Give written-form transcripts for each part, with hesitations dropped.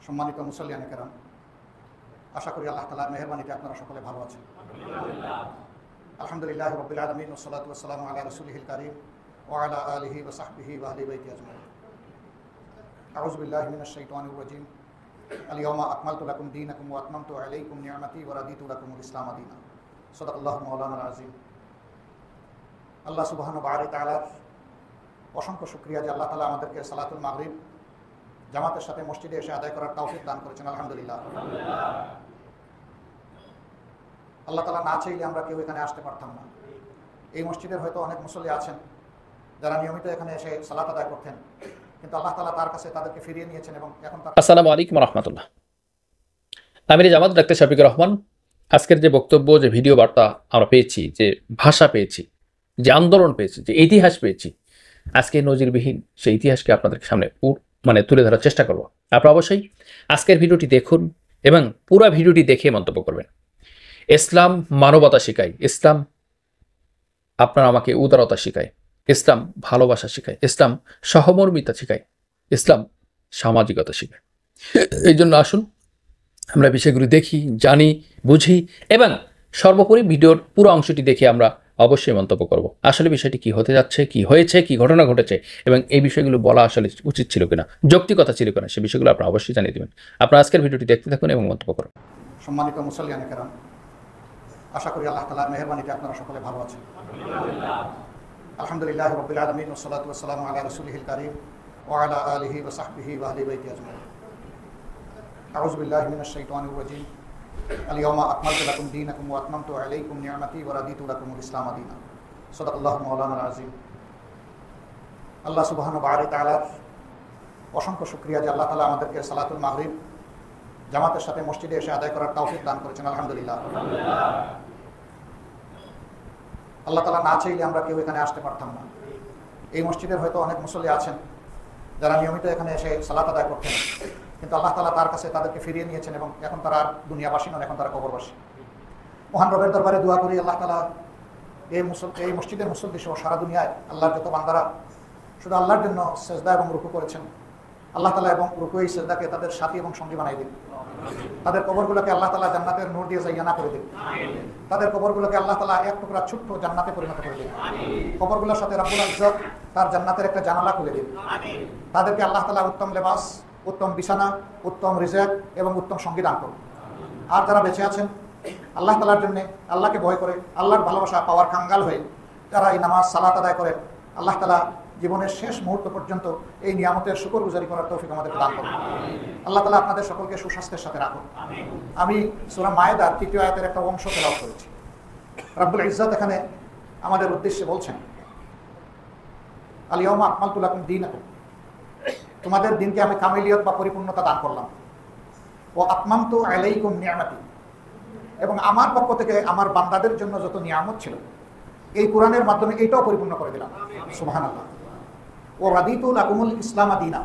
সম্মানিত মুসল্লিয়ানে কেরাম, আশা করি আল্লাহ তাআলার মেহেরবানিতে আপনারা সকলে ভালো আছেন। আলহামদুলিল্লাহ রাব্বিল আলামিন ওয়াসসালাতু ওয়াসসালামু আলা রাসূলিহিল কারীম ওয়া আলা আলিহি ওয়া সাহবিহি ওয়া আহলি বাইতি আজমাইন। আউযু বিল্লাহি মিনাশ শাইতানির রাজীম। আল-ইয়াওমা আকমালতু লাকুম দীনাকুম ওয়া আতমামতু আলাইকুম নি'মাতি ওয়া রাদিতু লাকুমুল ইসলামা দীনান। সাদাকাল্লাহু মাওলানাল আযীম। আল্লাহ সুবহানাহু ওয়া তাআলার অসংখ্য শুকরিয়া যে আল্লাহ তাআলা আমাদেরকে সালাতুল মাগরিব জামাতের সাথে মসজিদে এসে আদায় করার তৌফিক দান করেছেন। আলহামদুলিল্লাহ। আল্লাহ তাআলা না চাইলে আমরা কেউ এখানে আসতে পারতাম না। এই মসজিদের হয়তো অনেক মুসল্লি আছেন যারা নিয়মিত এখানে এসে সালাত আদায় করতেন, কিন্তু আল্লাহ তাআলা তার কাছে তাদেরকে ফিরিয়ে নিয়েছেন এবং এখন আসসালামু আলাইকুম ওয়া রাহমাতুল্লাহ। আমির জামাত ডাক্তার শফিকুর রহমান। আজকের যে বক্তব্য, যে ভিডিও বার্তা আমরা পেয়েছি, যে ভাষা পেয়েছি, যে আন্দোলন পেয়েছি, যে ইতিহাস পেয়েছি, আজকে নজিরবিহীন সেই ইতিহাসকে আপনাদের সামনে তুলে ধরার চেষ্টা করব। আপনারা অবশ্যই আজকের ভিডিওটি দেখুন এবং পুরো ভিডিওটি দেখে মন্তব্য করবেন। ইসলাম মানবতা শেখায়, ইসলাম আপনার আমাকে উদারতা শেখায়, ইসলাম ভালোবাসা শেখায়, ইসলাম সহমর্মিতা শেখায়, ইসলাম সামাজিকতা শেখায়। এই জন্য আসুন আমরা বিষয়গুলি দেখি, জানি, বুঝি এবং সর্বোপরি ভিডিওর পুরো অংশটি দেখে আমরা অবশ্যই মন্তব্য করব। আসলে বিষয়টি কি হতে যাচ্ছে, কি হয়েছে, কি ঘটনা ঘটেছে এবং এই বিষয়গুলো বলা আসলে উচিত ছিল কিনা, যৌক্তিকতা ছিল কিনা, সে বিষয়গুলো আপনারা অবশ্যই জানিয়ে দেবেন। আপনারা আজকের ভিডিওটি দেখতে থাকুন এবং মন্তব্য করুন। সম্মানিত মুসল্লিয়ানে কেরাম, আশা করি আল্লাহ তাআলার মেহেরবানিতে আপনারা সকলে ভালো আছেন। আলহামদুলিল্লাহ রাব্বিল আলামিন ওয়াসসালাতু ওয়াসসালামু আলা রাসূলিহিল কারীম ওয়া আলা আলিহি ওয়া সাহবিহি ওয়া আহলি বাইতি আজমাইন। আউযু বিল্লাহি মিনাশ শাইতানির রাজীম। আল-ইয়াওমা আকমালতু লাকুম দীনাকুম ওয়া আতমামতু আলাইকুম নি'মাতি ওয়া রাদিতু লাকুমুল ইসলামা দীনান। সাদাকাল্লাহু মাওলানাল আযীম। আল্লাহ সুবহানাহু ওয়া তাআলার অসংখ্য শুকরিয়া যে আল্লাহ তাআলা আমাদেরকে সালাতুল মাগরিব জামাতের সাথে মসজিদে এসে আদায় করার তৌফিক দান করেছেন। আলহামদুলিল্লাহ। আল্লাহ তাআলা না চাইলে আমরা কেউ এখানে আসতে পারতাম না। এই মসজিদের হয়তো অনেক মুসল্লি আছেন যারা নিয়মিত এখানে এসে সালাত আদায় করতেন, কিন্তু আল্লাহ তাআলা তার কাছে তাদেরকে ফিরিয়ে নিয়েছেন এবং এখন তারা আর দুনিয়াবাসী নন, এখন তারা কবরবাসী। মহান রবের দরবারে দোয়া করি আল্লাহ তাআলা এই মসজিদের মুসল্লি সহ সারা দুনিয়ায় আল্লাহর যত বান্দারা শুধু আল্লাহর জন্য সেজদা এবং রুকু করেছেন, আল্লাহ তাআলা এবং রুকু এই সেজদাকে তাদের সাথী এবং সঙ্গী বানাই দিন। তাদের কবরগুলোকে আল্লাহ তাআলা জান্নাতের নূর দিয়ে জাইয়ানা করে দিন। তাদের কবরগুলোকে আল্লাহ তাআলা এক টুকরা ছোট্ট জান্নাতে পরিণত করে দিন। কবরগুলোর সাথে রাব্বুল ইজ্জত তার জান্নাতের একটা জানালা খুলে দিন। তাদেরকে আল্লাহ তাআলা উত্তম লেবাস, উত্তম বিছানা, উত্তম রিজক এবং উত্তম সঙ্গী দান করুন। আর যারা বেঁচে আছেন আল্লাহ তাআলার জন্য, আল্লাহকে ভয় করে, আল্লাহর ভালোবাসা পাওয়ার কাঙ্গাল হয়ে যারা এই নামাজ সালাত আদায় করেন, আল্লাহ তাআলা জীবনের শেষ মুহূর্ত পর্যন্ত এই নিয়ামতের শুকরগুজারি করার তৌফিক আমাদেরকে দান করুন। আল্লাহ তাআলা আপনাদের সকলকে সুস্বাস্থ্যের সাথে রাখুন। আমি সূরা মায়েদার 3য় আয়াতের একটা অংশ তেলাওয়াত করেছি। রাব্বুল ইজ্জত এখানে আমাদের উদ্দেশ্যে বলছেন, আল-ইয়াওমা আকমালতু লাকুম দীনাকুম, তোমাদের দিনকে আমি কামিলিয়ত বা পরিপূর্ণতা দান করলাম। ও আতমামতু আলাইকুম নি'মাতি, এবং আমার পক্ষ থেকে আমার বান্দাদের জন্য যত নিয়ামত ছিল এই কোরআনের মাধ্যমে এইটাও পরিপূর্ণ করে দিলাম। সুবহানাল্লাহ। ও রাদিতু লাকুমুল ইসলামা দীনা,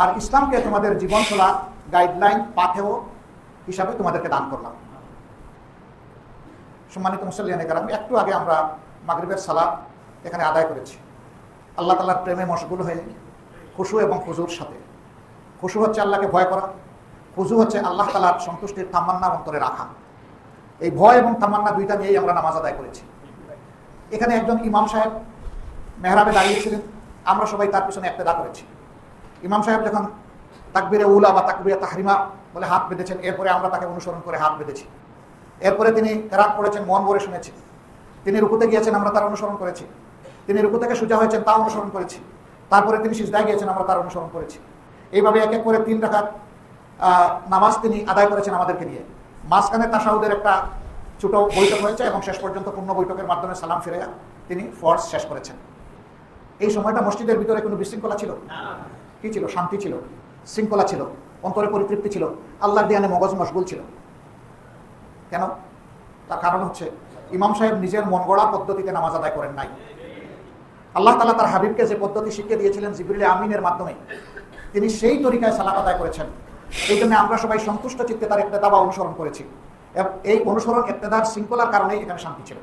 আর ইসলামকে তোমাদের জীবন চলা গাইডলাইন, পাথেয় হিসাবে তোমাদেরকে দান করলাম। সম্মানিত মুসল্লিয়ানে কেরাম, একটু আগে আমরা মাগরিবের সালাত এখানে আদায় করেছি আল্লাহ তাআলার প্রেমে মশগুল হয়ে, খুশু এবং খুজুর সাথে। খুশু হচ্ছে আল্লাহকে ভয় করা, খুজু হচ্ছে আল্লাহ তাআলার সন্তুষ্টির তামান্না অন্তরে রাখা। এই ভয় এবং তামান্না দুইটা নিয়েই আমরা নামাজ আদায় করেছি। এখানে একজন ইমাম সাহেব মেহরাবে দাঁড়িয়েছিলেন, আমরা সবাই তার পিছনে ইক্তেদা করেছি। ইমাম সাহেব যখন তাকবীরে উলা বা তাকবীরে তাহরিমা বলে হাত বেঁধেছেন, এরপরে আমরা তাকে অনুসরণ করে হাত বেঁধেছি। এরপরে তিনি কেরাত পড়েছেন, মন ভরে শুনেছি। তিনি রুকুতে গিয়েছেন, আমরা তার অনুসরণ করেছি। তিনি রুকু থেকে সোজা হয়েছেন, তা অনুসরণ করেছি। তারপরে তিনি সিজদায় গিয়েছেন, আমরা তার অনুসরণ করেছি। এইভাবে এক এক করে 3 রাকাত নামাজ তিনি আদায় করেছেন আমাদেরকে নিয়ে। মাঝখানে তাশাহুদের একটা ছোট বৈঠক হয়েছে এবং শেষ পর্যন্ত পূর্ণ বৈঠকের মাধ্যমে সালাম ফিরে তিনি ফরজ শেষ করেছেন। এই সময়টা মসজিদের ভিতরে কোনো বিশৃঙ্খলা ছিল? কি ছিল? শান্তি ছিল, শৃঙ্খলা ছিল, অন্তরে পরিতৃপ্তি ছিল, আল্লাহর ধ্যানে মগজ মশগুল ছিল। কেন? তার কারণ হচ্ছে ইমাম সাহেব নিজের মন গড়া পদ্ধতিতে নামাজ আদায় করেন নাই। আল্লাহ তাআলা তার হাবিবকে যে পদ্ধতি শিখিয়ে দিয়েছিলেন জিবরিল আমিনের মাধ্যমে, তিনি সেই তরিকায় সালাত আদায় করেছেন। এই জন্য আমরা সবাই সন্তুষ্ট চিত্তে তার ইক্তেদা বা অনুসরণ করেছি। এই অনুসরণ ইক্তেদার শৃঙ্খলার কারণেই এখানে শান্তি ছিল।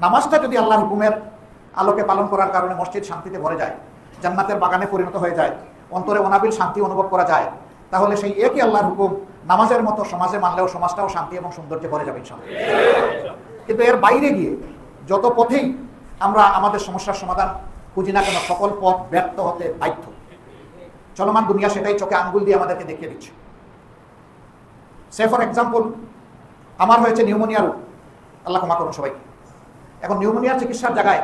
নামাজটা যদি আল্লাহর হুকুমের আলোকে পালন করার কারণে মসজিদ শান্তিতে ভরে যায়, জান্নাতের বাগানে পরিণত হয়ে যায়, অন্তরে অনাবিল শান্তি অনুভব করা যায়, তাহলে সেই একই আল্লাহর হুকুম নামাজের মতো সমাজে মানলেও সমাজটাও শান্তি এবং সৌন্দর্যে ভরে যাবে ইনশাআল্লাহ। কিন্তু এর বাইরে গিয়ে যত পথেই আমরা আমাদের সমস্যার সমাধান খুঁজি না কেন, সকল পথ ব্যর্থ হতে বাধ্য। চলমান দুনিয়া সেটাই চোখে আঙ্গুল দিয়ে আমাদেরকে দেখিয়ে দিচ্ছে। সে ফর এক্সাম্পল, আমার হয়েছে নিউমোনিয়া রোগ, আল্লাহ ক্ষমা করুন সবাইকে। এখন নিউমোনিয়ার চিকিৎসার জায়গায়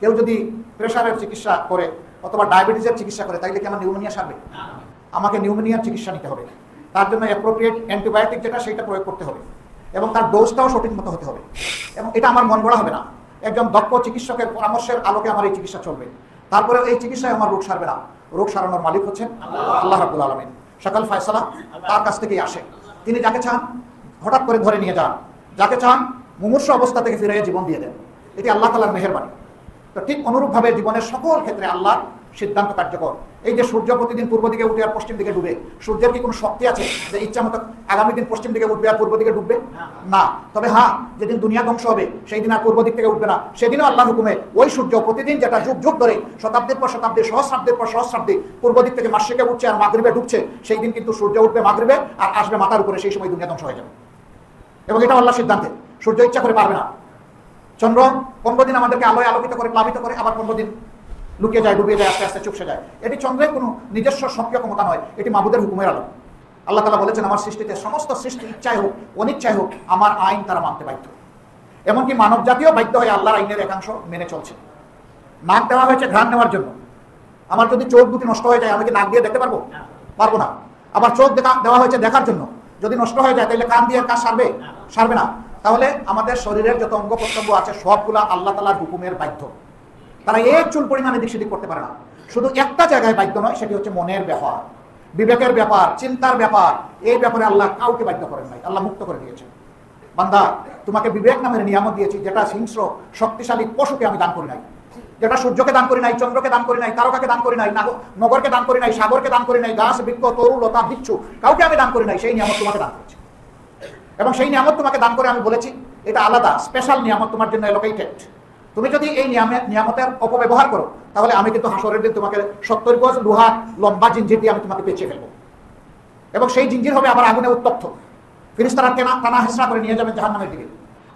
কেউ যদি প্রেশারের চিকিৎসা করে অথবা ডায়াবেটিসের চিকিৎসা করে, তাইলে কি আমার নিউমোনিয়া সারবে? আমাকে নিউমোনিয়ার চিকিৎসা নিতে হবে, তার জন্য অ্যাপ্রোপ্রিয়েট অ্যান্টিবায়োটিক যেটা সেটা প্রয়োগ করতে হবে এবং তার ডোজটাও সঠিক মতো হতে হবে। এবং এটা আমার মন গড়া হবে না, একজন দক্ষ চিকিৎসকের পরামর্শের আলোকে আমার এই চিকিৎসা চলবে। তারপরে এই চিকিৎসায় আমার রোগ সারবে না, রোগ সারানোর মালিক হচ্ছেন আল্লাহ রাব্বুল আলামিন। সকল ফয়সালা তার কাছ থেকেই আসে। তিনি যাকে চান হঠাৎ করে ধরে নিয়ে যান, যাকে চান মুমূর্ষ অবস্থা থেকে ফিরে জীবন দিয়ে দেন। এটি আল্লাহ তাআলার মেহেরবানি। তো ঠিক অনুরূপভাবে জীবনের সকল ক্ষেত্রে আল্লাহর সিদ্ধান্ত কার্যকর। এই যে সূর্য প্রতিদিন পূর্ব দিকে উঠে আর পশ্চিম দিকে ডুবে, সূর্যের কি কোনো শক্তি আছে যে ইচ্ছা মতো আগামী দিন পশ্চিম দিকে উঠবে আর পূর্ব দিকে ডুববে? না। তবে হ্যাঁ, যেদিন দুনিয়া ধ্বংস হবে সেই দিন আর পূর্ব দিক থেকে উঠবে না, সেদিনও আল্লাহর হুকুমে ওই সূর্য প্রতিদিন যেটা যুগ যুগ ধরে শতাব্দীর পর শতাব্দী, সহস্রাব্দীর পর সহস্রাব্দী পূর্ব দিক থেকে মাশরিকে উঠছে আর মাগরিবে ডুবছে, সেই দিন কিন্তু সূর্য উঠবে মাগরিবে আর আসবে মাথার উপরে, সেই সময় দুনিয়া ধ্বংস হয়ে যাবে। এবং এটা আল্লাহর সিদ্ধান্তে, সূর্য ইচ্ছা করে পারবে না। চন্দ্র 15 দিন আমাদেরকে আলোয় আলোকিত করে প্লাবিত করে, আবার 15 দিন লুকিয়ে যায়, ডুবিয়ে যায়, আস্তে আস্তে চুপসে যায়। এটি চন্দ্রের কোনো নিজস্ব সক্রিয় ক্ষমতা নয়, এটি মাবুদের হুকুমের আলো। আল্লাহ তাআলা বলেছেন, আমার সৃষ্টিতে সমস্ত সৃষ্টি ইচ্ছায় হোক অনিচ্ছায় হোক আমার আইন তারা মানতে বাধ্য। এমনকি মানব জাতীয় বাধ্য হয়ে আল্লাহর আইনের একাংশ মেনে চলছে। নাক দেওয়া হয়েছে ঘ্রাণ নেওয়ার জন্য। আমার যদি চোখ দুটি নষ্ট হয়ে যায়, আমি কি নাক দিয়ে দেখতে পারবো? পারবো না। আবার চোখ দেওয়া হয়েছে দেখার জন্য, যদি নষ্ট হয়ে যায় তাহলে কান দিয়ে কাজ সারবে? সারবে না। তাহলে আমাদের শরীরের যত অঙ্গ প্রত্যঙ্গ আছে সবগুলা আল্লাহ তাআলার হুকুমের বাধ্য। তারা এক চুল পরিমাণে দিক সেদিক করতে পারে না। শুধু একটা জায়গায় বাধ্য নয়, সেটি হচ্ছে মনের ব্যাপার, বিবেকের ব্যাপার, চিন্তার ব্যাপার। এই ব্যাপারে আল্লাহ কাউকে বাধ্য করেন নাই, আল্লাহ মুক্ত করে দিয়েছেন। বান্দা, তোমাকে বিবেক নামের নিয়ামত দিয়েছি, যেটা হিংস্র শক্তিশালী পশুকে আমি দান করি নাই, যেটা সূর্যকে দান করি নাই, চন্দ্রকে দান করি নাই, তারকাকে দান করি নাই, নগরকে দান করি নাই, সাগরকে দান করি নাই, গাছ বৃক্ষ তরু লতা বিচ্ছু কাউকে আমি দান করি নাই। সেই নিয়ামত তোমাকে দান করেছি এবং সেই নিয়ামত তোমাকে দান করে আমি বলেছি এটা আলাদা স্পেশাল নিয়ামত, তোমার জন্য অ্যালোকেটেড। তুমি যদি এই নিয়ামতের অপব্যবহার করো, তাহলে আমি কিন্তু হাসরের দিন তোমাকে 70 গজ লোহার লম্বা জিঞ্জির দিয়ে আমি তোমাকে পেঁচিয়ে ফেলবো এবং সেই জিঞ্জির হবে আবার আগুনে উত্তপ্ত। ফেরেশতারা টানা হেঁচড়া করে নিয়ে যাবেন জাহান্নামের দিকে।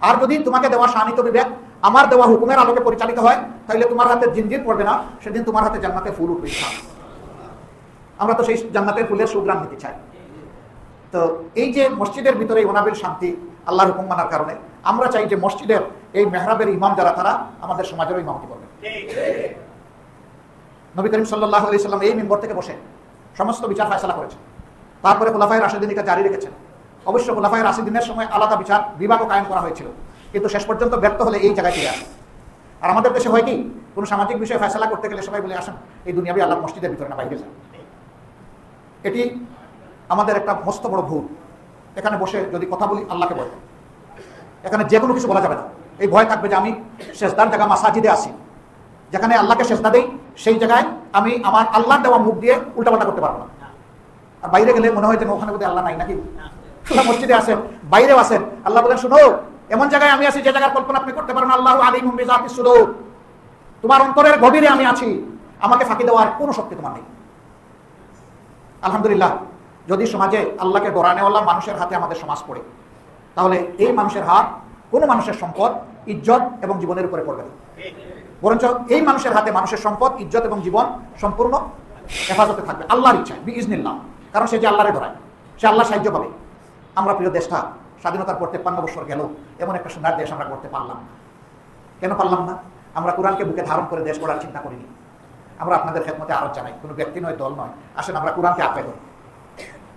আর যদি তোমাকে দেওয়া শানিত বিবেক আমার দেওয়া হুকুমের আলোকে পরিচালিত হয়, তাহলে তোমার হাতে জিঞ্জির পড়বে না, সেদিন তোমার হাতে জান্নাতের ফুল উঠবে। আমরা তো সেই জান্নাতের ফুলের সুগ্রাম নিতে চাই। তো এই যে মসজিদের ভিতরে অনাবিল শান্তি আল্লাহর হুকুম মানার কারণে, আমরা চাই যে মসজিদের এই মেহরাবের ইমাম যারা, তারা আমাদের সমাজেরও ইমামতি করবে। নবী করিম সাল্লাল্লাহু আলাইহি সাল্লাম এই মিম্বর থেকে বসে সমস্ত বিচার ফয়সালা করেছেন। তারপরে খুলাফায়ে রাশিদিন এটা জারি রেখেছেন। অবশ্য খুলাফায়ে রাশিদিনের সময় আলাদা বিচার বিভাগও কায়েম করা হয়েছিল, কিন্তু শেষ পর্যন্ত ব্যর্থ হলে এই জায়গায় ফিরে আসে। আর আমাদের দেশে হয় কি, কোনো সামাজিক বিষয়ে ফয়সালা করতে গেলে সবাই বলে আসেন এই দুনিয়াবি আল্লাহ মসজিদের ভিতরে না বাইরে যান। এটি আমাদের একটা মস্ত বড় ভুল। এখানে বসে যদি কথা বলি আল্লাহকে ভয়, এখানে যে কোনো কিছু বলা যাবে না। এই ভয় থাকবে যে আমি সেজদার জায়গা মাসাজিদে আসি, যেখানে আল্লাহকে সেজদা দেই, সেই জায়গায় আমি আমার আল্লাহর দেওয়া মুখ দিয়ে উল্টাপাল্টা করতে পারবো না। আর বাইরে গেলে মনে হয় যে ওখানে বোধহয় আল্লাহ নাই নাকি। মসজিদে আসেন, বাইরেও আসেন, আল্লাহ বলেন শুনো, এমন জায়গায় আমি আছি যে জায়গার কল্পনা আপনি করতে পারেন। আল্লাহু আলিমুম বিযাতিস সুদূর, তোমার অন্তরের গভীরে আমি আছি, আমাকে ফাঁকি দেওয়ার কোনো শক্তি তোমার নেই। আলহামদুলিল্লাহ, যদি সমাজে আল্লাহকে ডরানেওয়ালা মানুষের হাতে আমাদের সমাজ পড়ে, তাহলে এই মানুষের হাত কোনো মানুষের সম্পদ, ইজ্জত এবং জীবনের উপরে পড়বে না। বরঞ্চ এই মানুষের হাতে মানুষের সম্পদ, ইজ্জত এবং জীবন সম্পূর্ণ হেফাজতে থাকবে আল্লাহর ইচ্ছায়, বিইজনিল্লাহ। কারণ সে যে আল্লাহরে ডরায়, সে আল্লাহর সাহায্য পাবে। আমরা প্রিয় দেশটা স্বাধীনতার পর 53 বছর গেল, এমন একটা সুন্দর দেশ আমরা করতে পারলাম না। কেন পারলাম না? আমরা কোরআনকে বুকে ধারণ করে দেশ গড়ার চিন্তা করিনি। আমরা আপনাদের খেদমতে আরজ জানাই, কোনো ব্যক্তি নয়, দল নয়, আসেন আমরা কোরআনকে আঁকড়ে ধরি,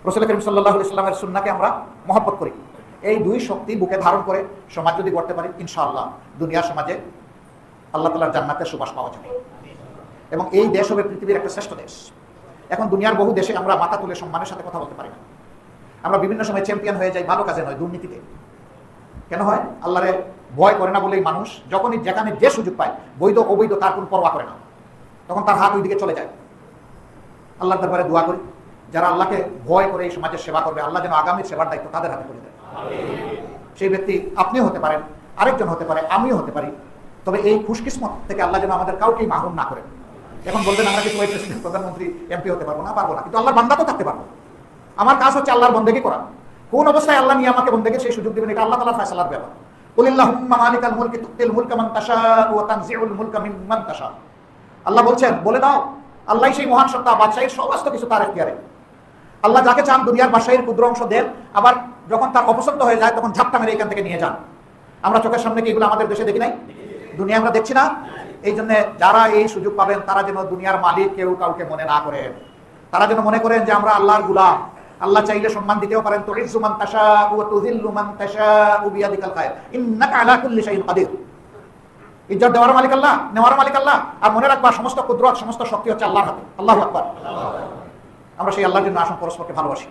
রাসূল করিম সাল্লাল্লাহু আলাইহি ওয়াসাল্লামের সুন্নাহকে আমরা মহব্বত করি। এই দুই শক্তি বুকে ধারণ করে সমাজ যদি গড়তে পারি, ইনশাআল্লাহ দুনিয়ার সমাজে আল্লাহ তাআলার জান্নাতের সুবাস পাওয়া যাবে এবং এই দেশ হবে পৃথিবীর একটা শ্রেষ্ঠ দেশ। এখন দুনিয়ার বহু দেশে আমরা মাথা তুলে সম্মানের সাথে কথা বলতে পারি না। আমরা বিভিন্ন সময় চ্যাম্পিয়ন হয়ে যাই ভালো কাজে নয়, দুর্নীতিতে। কেন হয়? আল্লাহরে ভয় করে না বলেই মানুষ যখনই যেখানে যে সুযোগ পায়, বৈধ অবৈধ তার কোনো পরোয়া করে না, তখন তার হাত ওই দিকে চলে যায়। আল্লাহর দরবারে দোয়া করি, যারা আল্লাহকে ভয় করে এই সমাজের সেবা করবে, আল্লাহ যেন আগামীর সেবার দায়িত্ব তাদের হাতে করে দেয়। সেই ব্যক্তি আপনিও হতে পারেন, আরেকজন হতে পারে, আমিও হতে পারি। তবে এই খুশকিসমত থেকে আল্লাহ যেন আমাদের কাউকেই মাহরুম না করেন। এখন বলবেন আমরা কি প্রেসিডেন্ট, প্রধানমন্ত্রী, এমপি হতে পারবো না? পারবো না, কিন্তু আল্লাহর বান্দা তো থাকতে পারবো। আমার কাজ হচ্ছে আল্লাহর বন্দেগী করা। কোন অবস্থায় আল্লাহ নিয়ে আমাকে বন্দেগীর সেই সুযোগ দিবেন, এটা আল্লাহ তাআলার ফয়সালার ব্যাপার। কুলিল্লাহুম্মা মালিকাল মুলকি তুতিল মুলকা মান তাশাউ ওয়া তানজিউল মুলকা মিম্মান তাশা। আল্লাহ বলছেন, বলে দাও আল্লাহই সেই মহান সত্তা, বাদশাহীর সমস্ত কিছু তার এখতিয়ারে। আল্লাহ যাকে চান দুনিয়ার বাদশাহীর ক্ষুদ্র অংশ দেন, আবার যখন তার অপছন্দ হয়ে যায় তখন ঝাপটা মেরে এখান থেকে নিয়ে যান। আমরা চোখের সামনে কি এগুলো আমাদের দেশে দেখি নাই? দুনিয়া আমরা দেখছি না? এই জন্য যারা এই সুযোগ পাবেন তারা যেন দুনিয়ার মালিক কেউ কাউকে মনে না করেন, তারা যেন মনে করেন যে আমরা আল্লাহর গোলাম। আল্লাহ চাইলে সম্মান দিতেও পারেন, তুইজ্জু মান তাশাউ ওয়া তুযিল্লু মান তাশাউ বিয়াদিকাল খায়র ইন্নাকা আলা কুল্লি শাইইন কাদির। ইজ্জত দেওয়ার মালিক আল্লাহ, নেওয়ার মালিক আল্লাহ। আর মনে রাখবা সমস্ত কুদরত, সমস্ত শক্তি হচ্ছে আল্লাহর হাতে। আল্লাহু আকবার। আমরা সেই আল্লাহর জন্য আসুন পরস্পরকে ভালোবাসি।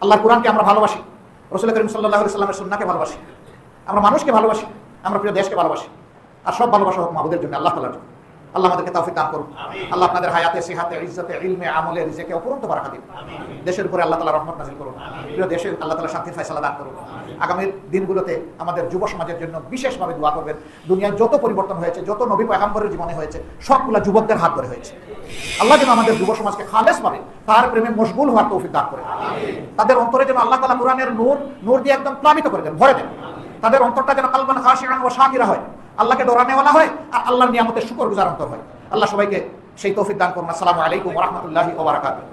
আল্লাহর কোরআনকে আমরা ভালোবাসি, রাসূল করিম সাল্লাল্লাহু আলাইহি ওয়াসাল্লামের সুন্নাহকে ভালোবাসি, আমরা মানুষকে ভালোবাসি, আমরা প্রিয় দেশকে ভালোবাসি। আর সব ভালোবাসা হোক মাহবুবের জন্য, আল্লাহ তাআলার জন্য। আল্লাহ আমাদেরকে তৌফিক দান করুন। আল্লাহ আপনাদের হায়াতে, সিহাতে, ইজ্জতে, ইলমে, আমলে, রিজেকে অপরন্ত বারাকা দিন। দেশের উপরে আল্লাহ তাআলা রহমত নাযিল করুন। প্রিয় দেশে আল্লাহ তাআলা শান্তির ফয়সালা দান করুন। আগামীর দিনগুলোতে আমাদের যুব সমাজের জন্য বিশেষভাবে দোয়া করবেন। দুনিয়ার যত পরিবর্তন হয়েছে, যত নবী পয়গম্বরের জীবনে হয়েছে, সবগুলা যুবকদের হাত ধরে হয়েছে। আল্লাহ যেন আমাদের যুব সমাজকে খালেসভাবে তার প্রেমে মশগুল হওয়ার তৌফিক দান করেন। তাদের অন্তরে যেন আল্লাহ তাআলা কোরআনের নূর দিয়ে একদম প্লাবিত করে দেন, ভরে দেন। তাদের অন্তরটা যেন কালবান খাশিআন ওয়া শাকিরা হয়, আল্লাহকে ডরানেওয়ালা হয়, আর আল্লাহর নিয়ামতের শুকরগুজার অন্তর হয়। আল্লাহ সবাইকে সেই তৌফিক দান করুন। আসসালামু আলাইকুম ওয়া রাহমাতুল্লাহি ওয়া বারাকাতুহু।